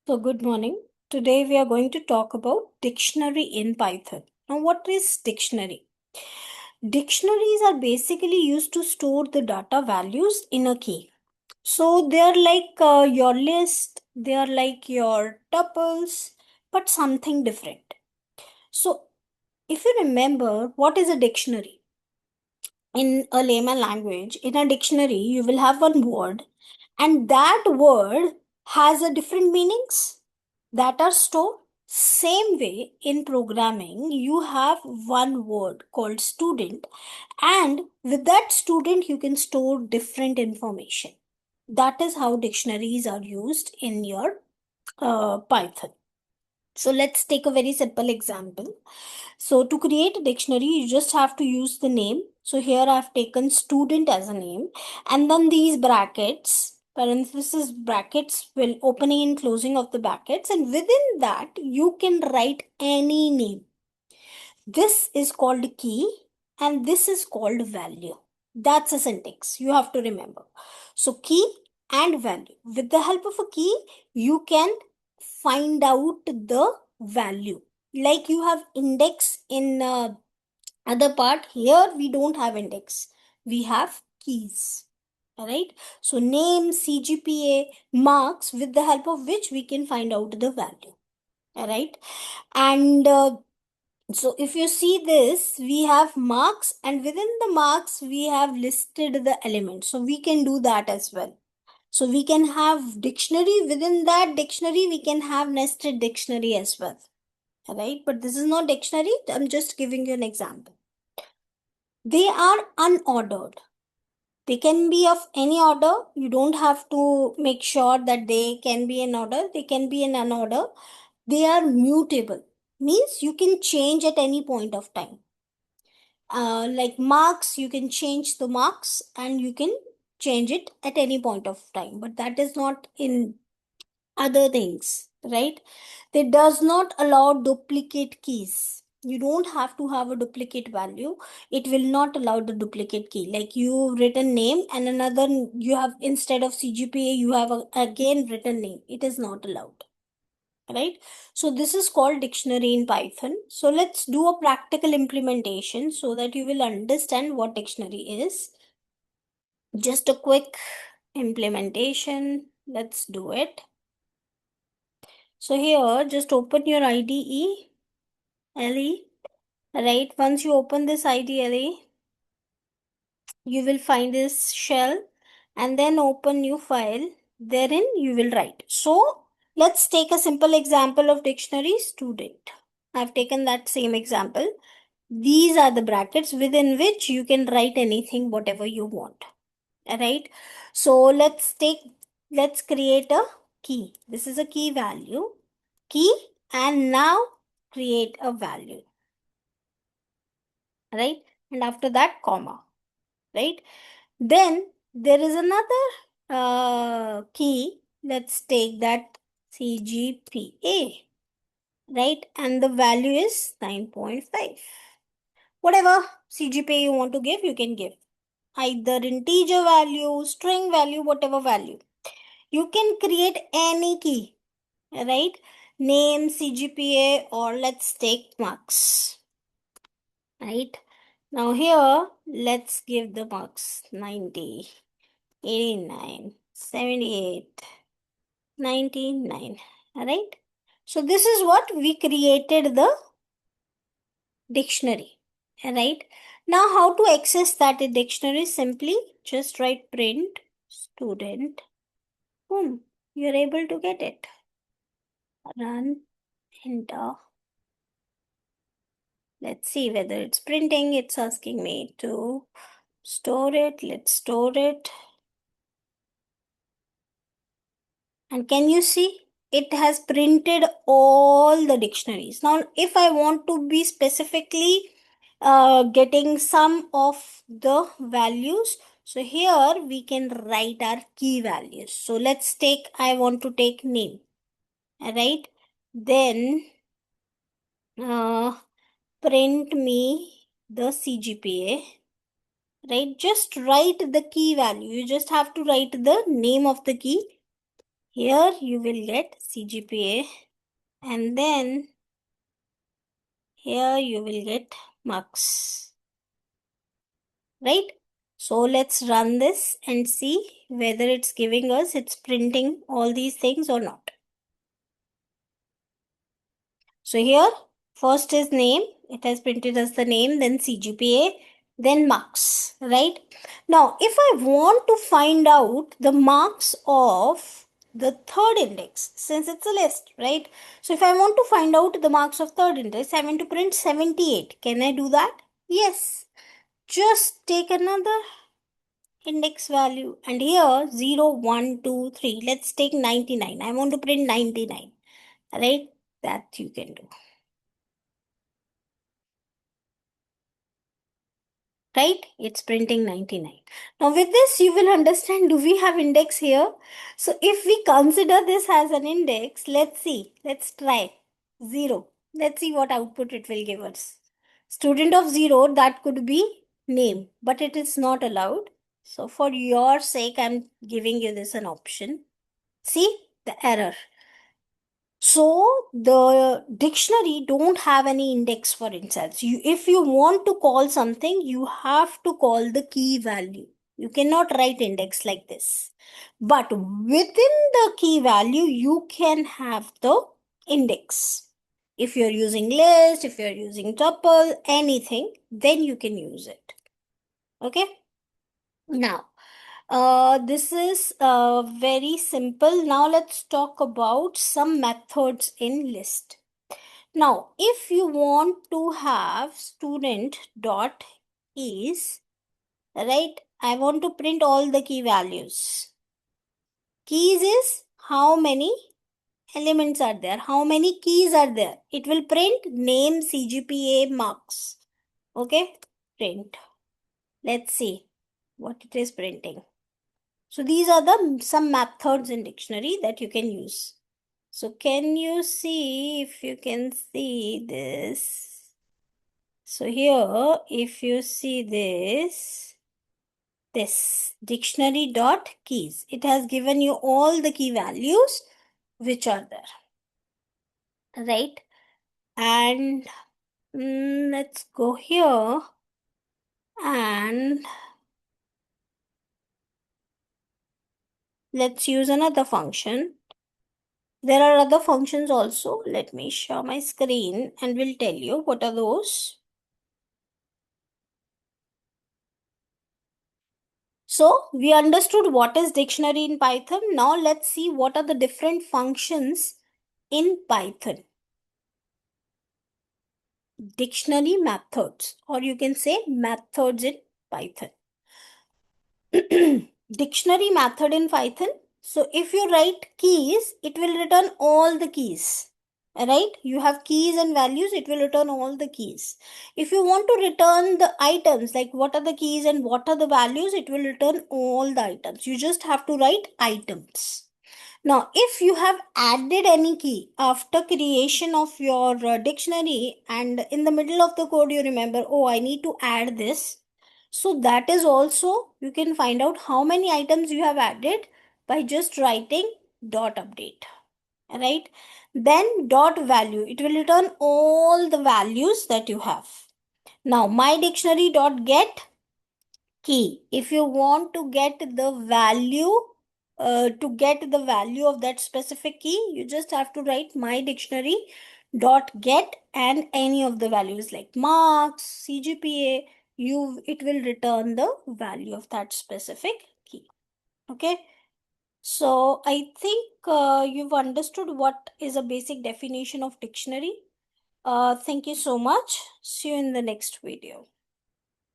So, good morning. Today we are going to talk about dictionary in Python. Now, what is dictionary? Dictionaries are basically used to store the data values in a key. So, they are like your list, they are like your tuples, but something different. So, if you remember, what is a dictionary? In a layman language, in a dictionary, you will have one word, and that word has a different meanings that are stored. Same way in programming, you have one word called student, and with that student, you can store different information. That is how dictionaries are used in your Python. So let's take a very simple example. So to create a dictionary, you just have to use the name. So here I've taken student as a name, and then these brackets, parenthesis brackets will opening and closing of the brackets, and within that you can write any name. This is called key and this is called value. That's a syntax you have to remember. So key and value. With the help of a key, you can find out the value. Like you have index in other part, here we don't have index. We have keys. Alright. So name, CGPA, marks, with the help of which we can find out the value. Alright. And so if you see this, we have marks, and within the marks, we have listed the elements. So we can do that as well. So we can have dictionary. Within that dictionary, we can have nested dictionary as well. Alright, but this is not dictionary. I'm just giving you an example. They are unordered. They can be of any order. You don't have to make sure that they can be in order. They can be in an order. They are mutable. Means you can change at any point of time. Like marks, you can change the marks and you can change it at any point of time. But that is not in other things, right? They does not allow duplicate keys. You don't have to have a duplicate value. It will not allow the duplicate key. Like you written name and another you have, instead of CGPA you have again written name. It is not allowed, right? So this is called dictionary in Python. So let's do a practical implementation so that you will understand what dictionary is. Just a quick implementation. Let's do it. So here, just open your IDE, LE, right? Once you open this IDE, you will find this shell and then open new file. Therein you will write. So let's take a simple example of dictionary student. I've taken that same example. These are the brackets within which you can write anything, whatever you want. Alright. So let's create a key. This is a key value. Key, and now create a value. Right. And after that, comma. Right. Then there is another key. Let's take that CGPA. Right. And the value is 9.5. Whatever CGPA you want to give, you can give. Either integer value, string value, whatever value. You can create any key, right? Name, CGPA, or let's take marks, right? Now here, let's give the marks 90, 89, 78, 99, right? So this is what we created the dictionary, right? Now how to access that dictionary? Simply just write print student. Boom, you're able to get it. Run, enter. Let's see whether it's printing. It's asking me to store it. Let's store it. And can you see? It has printed all the dictionaries. Now, if I want to be specifically getting some of the values, so here we can write our key values. So let's take, I want to take name, right? Then print me the CGPA, right? Just write the key value. You just have to write the name of the key Here you will get CGPA, and then here you will get marks, right? So let's run this and see whether it's giving us, it's printing all these things or not. So here, first is name. It has printed as the name, then CGPA, then marks, right? Now, if I want to find out the marks of the third index, since it's a list, right? So if I want to find out the marks of third index, I want to print 78. Can I do that? Yes. Just take another index value, and here 0, 1, 2, 3. Let's take 99. I want to print 99, right? That you can do. Right? It's printing 99. Now with this, you will understand, do we have index here? So if we consider this as an index, let's see. Let's try 0. Let's see what output it will give us. Student of 0, that could be name, but it is not allowed. So for your sake, I'm giving you this an option. See the error. So the dictionary don't have any index for itself. If you want to call something, you have to call the key value. You cannot write index like this. But within the key value, you can have the index. If you're using list, if you're using tuple, anything, then you can use it. Okay. Now, this is very simple. Now let's talk about some methods in list. Now, if you want to have student dot is, right, I want to print all the key values. Keys is how many elements are there, how many keys are there. It will print name, CGPA, marks. Okay, print. Let's see what it is printing. So these are the some methods in dictionary that you can use. So can you see, if you can see this? So here, if you see this dictionary dot keys, it has given you all the key values which are there, right? And let's go here and let's use another function. There are other functions also. Let me share my screen and we'll tell you what are those. So we understood what is dictionary in Python. Now let's see what are the different functions in Python. Dictionary methods, or you can say methods in Python. Dictionary method in Python. So if you write keys, it will return all the keys. Right? You have keys and values, it will return all the keys. If you want to return the items, like what are the keys and what are the values, it will return all the items. You just have to write items. Now, if you have added any key after creation of your dictionary and in the middle of the code you remember, oh, I need to add this. So that is also, you can find out how many items you have added by just writing dot update, right? Then dot value, it will return all the values that you have. Now, my dictionary dot get key. If you want to get the value, of that specific key, you just have to write my dictionary dot get and any of the values like marks, CGPA, it will return the value of that specific key. Okay. So I think you've understood what is a basic definition of dictionary. Thank you so much. See you in the next video.